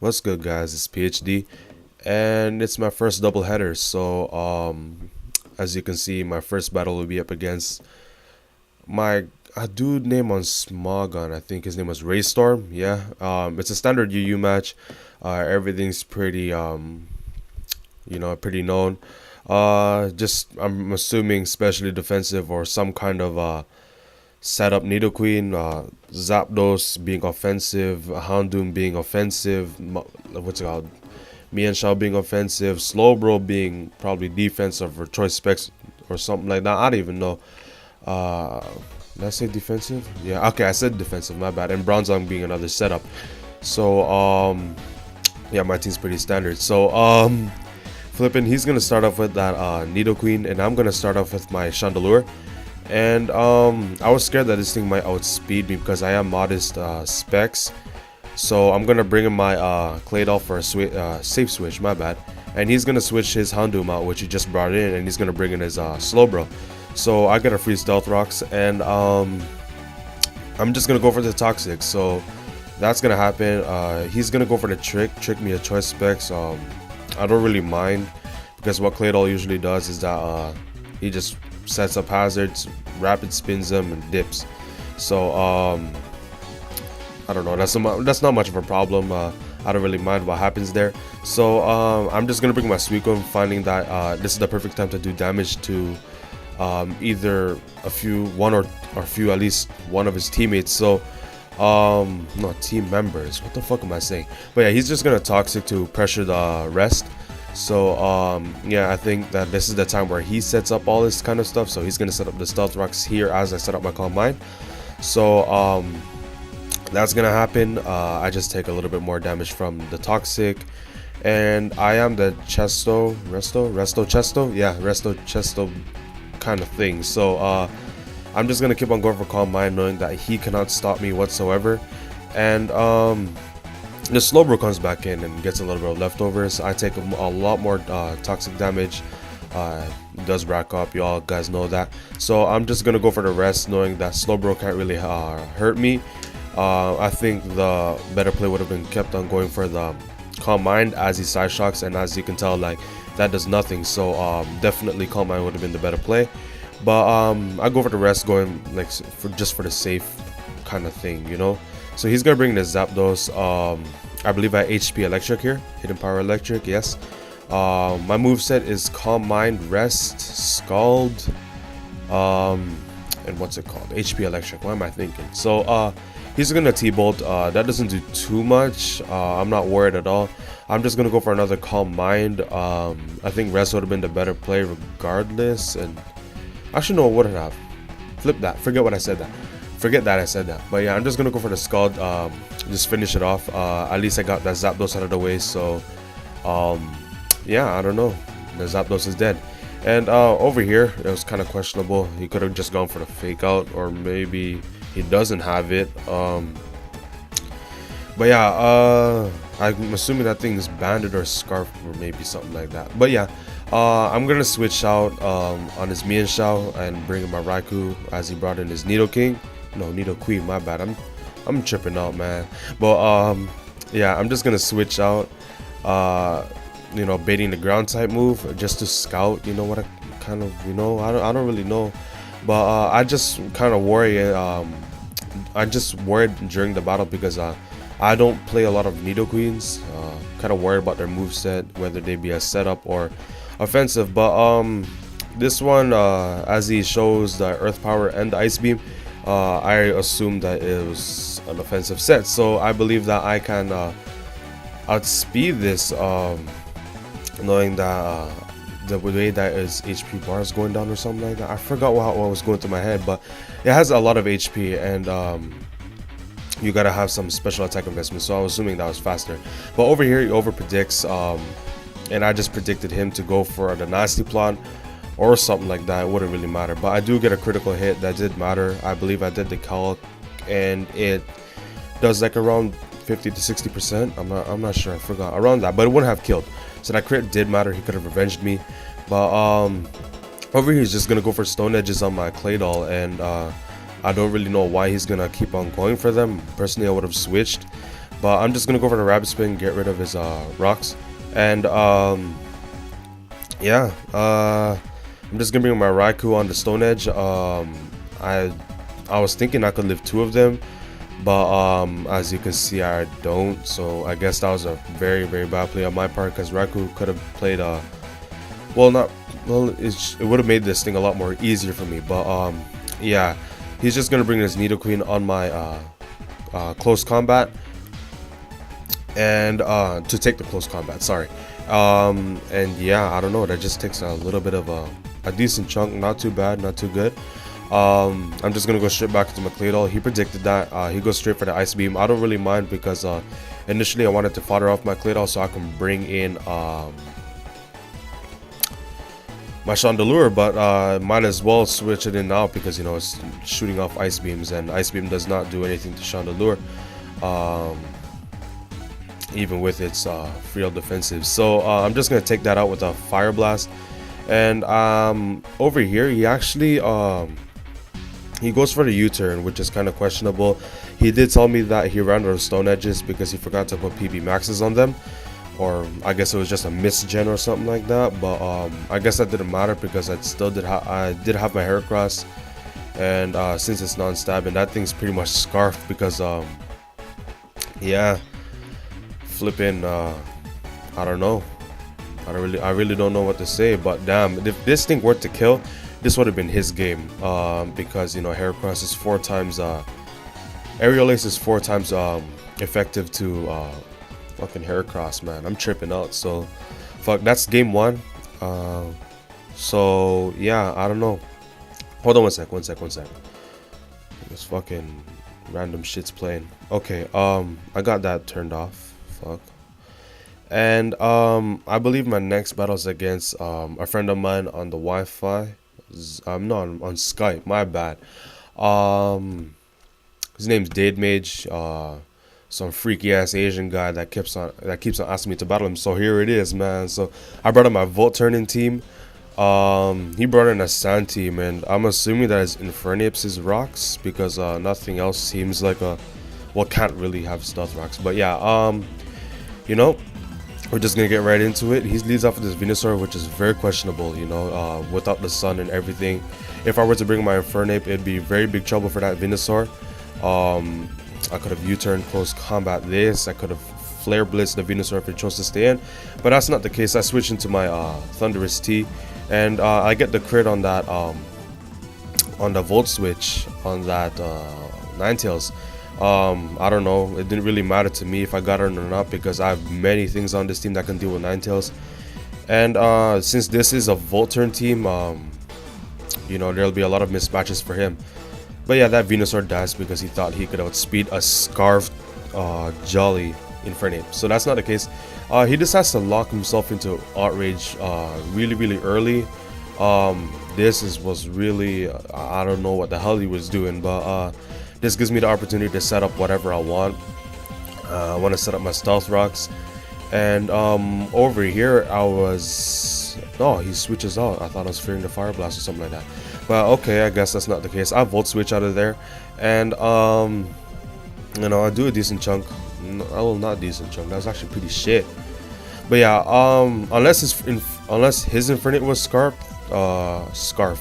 What's good, guys? It's PhD, and it's my first doubleheader. So, as you can see, my first battle will be up against my a dude named on Smogon. I think his name was Raystorm. Yeah. It's a standard UU match. Everything's pretty pretty known. Just I'm assuming specially defensive or some kind of setup. Nidoqueen, Zapdos being offensive, Houndoom being offensive. What's it called? Mienshao being offensive, Slowbro being probably defensive or choice specs or something like that. I don't even know. Did I say defensive? Yeah, okay, I said defensive, my bad. And Bronzong being another setup. So yeah, my team's pretty standard. So Flippin, he's gonna start off with that Nidoqueen, and I'm gonna start off with my Chandelure. And I was scared that this thing might outspeed me because I have modest specs. So I'm gonna bring in my Claydol for a safe switch, my bad. And he's gonna switch his Houndoom out, which he just brought in, and he's gonna bring in his Slowbro. So I gotta free Stealth Rocks, and I'm just gonna go for the Toxic. So that's gonna happen. He's gonna go for the trick me a choice specs. I don't really mind because what Claydol usually does is that he just sets up hazards, rapid spins them, and dips. So I don't know. That's not much of a problem. I don't really mind what happens there. So I'm just gonna bring my Suicune, finding that this is the perfect time to do damage to either at least one of his teammates. So not team members. What the fuck am I saying? But yeah, he's just gonna Toxic to pressure the rest. So yeah, I think that this is the time where he sets up all this kind of stuff. So he's gonna set up the Stealth Rocks here as I set up my Calm Mind. So that's gonna happen. I just take a little bit more damage from the Toxic, and I am the Chesto kind of thing. So I'm just gonna keep on going for Calm Mind, knowing that he cannot stop me whatsoever. And the Slowbro comes back in and gets a little bit of leftovers. I take a lot more toxic damage. It does rack up, you all guys know that. So I'm just gonna go for the rest, knowing that Slowbro can't really hurt me. I think the better play would have been kept on going for the Calm Mind as he side shocks, and as you can tell, like, that does nothing. So definitely Calm Mind would have been the better play. But I go for the rest, going like for the safe kind of thing, you know. So he's gonna bring the Zapdos. I believe I have HP Electric here, Hidden Power Electric. Yes. My moveset is Calm Mind, Rest, Scald, and what's it called? HP Electric. What am I thinking? So he's gonna T-Bolt. That doesn't do too much. I'm not worried at all. I'm just gonna go for another Calm Mind. I think Rest would have been the better play regardless. And actually, no, it wouldn't have. Flip that. Forget what I said that. Forget that I said that. But yeah, I'm just gonna go for the Scald. Just finish it off. At least I got that Zapdos out of the way. So yeah, I don't know. The Zapdos is dead. And over here, it was kind of questionable. He could have just gone for the Fake Out, or maybe he doesn't have it. But yeah, I'm assuming that thing is Banded or Scarf, or maybe something like that. But yeah, I'm gonna switch out on his Mienshao and bring in my Raikou, as he brought in his Nidoking. No, Nidoqueen, my bad. I'm tripping out, man. But yeah, I'm just gonna switch out. You know, baiting the ground type move just to scout. You know what I kind of, you know, I don't really know, but I just kind of worry. I just worried during the battle because I don't play a lot of Nidoqueens. Kind of worried about their moveset, whether they be a setup or offensive. But this one, as he shows the Earth Power and the Ice Beam, I assumed that it was an offensive set. So I believe that I can outspeed this. Knowing that the way that his HP bar is going down or something like that. I forgot what was going through my head, but it has a lot of HP, and you gotta have some special attack investment. So I was assuming that was faster. But over here he over predicts, and I just predicted him to go for the Nasty Plot or something like that. It wouldn't really matter, but I do get a critical hit. That did matter. I believe I did the calc, and it does like around 50 to 60%. I'm not sure. I forgot around that, but it wouldn't have killed. So that crit did matter. He could have revenged me. But over here he's just gonna go for Stone Edges on my Claydol, and I don't really know why he's gonna keep on going for them. Personally, I would have switched, But I'm just gonna go for the rabbit spin, get rid of his rocks, and yeah, I'm just gonna bring my Raikou on the Stone Edge. I was thinking I could live 2 of them, but as you can see, I don't. So I guess that was a very bad play on my part, because Raikou could have played it would have made this thing a lot more easier for me. But yeah, he's just gonna bring his Nidoqueen on my close combat, and to take the close combat, sorry. And yeah, I don't know, that just takes a little bit of a decent chunk. Not too bad, not too good. I'm just gonna go straight back into my Claydol. He predicted that. He goes straight for the Ice Beam. I don't really mind, because initially I wanted to fodder off my Claydol so I can bring in my Chandelure, but might as well switch it in now, because you know it's shooting off Ice Beams, and Ice Beam does not do anything to Chandelure, even with its real defensive. So I'm just gonna take that out with a Fire Blast. And over here, he actually he goes for the U-turn, which is kind of questionable. He did tell me that he ran out of Stone Edges because he forgot to put PB Maxes on them, or I guess it was just a misgen or something like that. But I guess that didn't matter, because I still did have my Heracross, and since it's non-stab, and that thing's pretty much scarfed, because yeah, flipping I don't know, I really don't know what to say. But damn, if this thing were to kill, this would have been his game, because you know Heracross is 4 times Aerial Ace is 4 times effective to fucking Heracross, man. I'm tripping out. So fuck, that's game 1. So yeah, I don't know. Hold on one sec. This fucking random shit's playing. Okay, I got that turned off. Fuck. And I believe my next battle is against a friend of mine on the Wi-Fi. I'm not on Skype, my bad. His name's Deiddmage, some freaky ass Asian guy that keeps on asking me to battle him. So here it is, man. So I brought in my Volt Turning team. He brought in a Sand team, and I'm assuming that his Infernapes his rocks, because nothing else seems like can't really have stealth rocks. But yeah, you know, we're just gonna get right into it. He leads off with this Venusaur, which is very questionable, you know, without the sun and everything. If I were to bring my Infernape, it'd be very big trouble for that Venusaur. I could have U-turned close combat this. I could have Flare Blitz the Venusaur if it chose to stay in, but that's not the case. I switch into my Thunderous T, and I get the crit on that on the Volt Switch on that Ninetales. I don't know, it didn't really matter to me if I got it or not, because I have many things on this team that can deal with Ninetales. And since this is a Volt Turn team, you know, there'll be a lot of mismatches for him. But yeah, that Venusaur dies because he thought he could outspeed a scarfed Jolly Infernape. So that's not the case. He just has to lock himself into Outrage really early. This was really I don't know what the hell he was doing, but this gives me the opportunity to set up whatever I want. I want to set up my Stealth Rocks, and over here I was, oh, he switches out. I thought I was fearing the Fire Blast or something like that, but okay, I guess that's not the case. I Volt Switch out of there, and you know, I do a decent chunk. Well, not decent chunk, that was actually pretty shit. But yeah, unless his Infernape was scarf,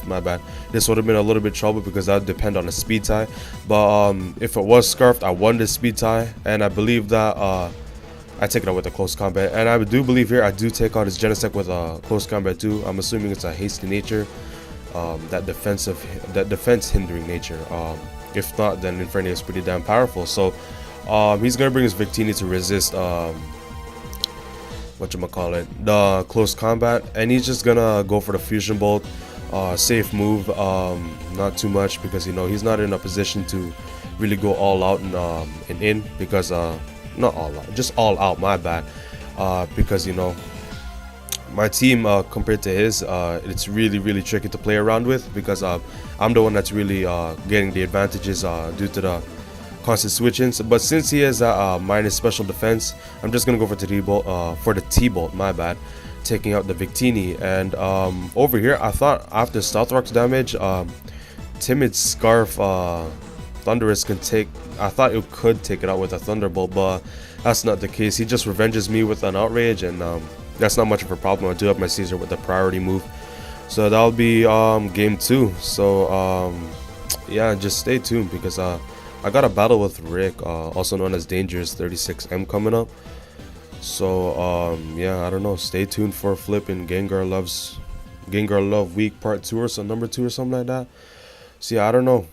my bad, this would have been a little bit trouble, because that would depend on the speed tie. But if it was scarfed, I won this speed tie, and I believe that I take it out with a close combat. And I do believe here I do take out his Genesect with a close combat too. I'm assuming it's a hasty nature, that defense hindering nature. If not, then Infernape is pretty damn powerful. So he's gonna bring his Victini to resist whatchamacallit, the close combat, and he's just gonna go for the Fusion Bolt. Safe move, not too much, because you know he's not in a position to really go all out and in, because not all out, just all out, my bad, because you know my team compared to his, it's really tricky to play around with, because I'm the one that's really getting the advantages due to the constant switch-ins. But since he has minus special defense, I'm just gonna go for the T-Bolt, my bad, taking out the Victini. And over here, I thought after Stealth Rock's damage, Timid Scarf Thunderous can take, I thought it could take it out with a Thunderbolt, but That's not the case. He just revenges me with an outrage, and that's not much of a problem. I do have my Caesar with the priority move, so that'll be game 2. So yeah, just stay tuned, because I got a battle with Rick, also known as Dangerous 36M, coming up. So yeah, I don't know. Stay tuned for Flip and Gengar Love Week Part 2 or some number 2 or something like that. So yeah, I don't know.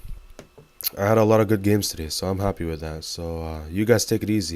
I had a lot of good games today, so I'm happy with that. So you guys take it easy.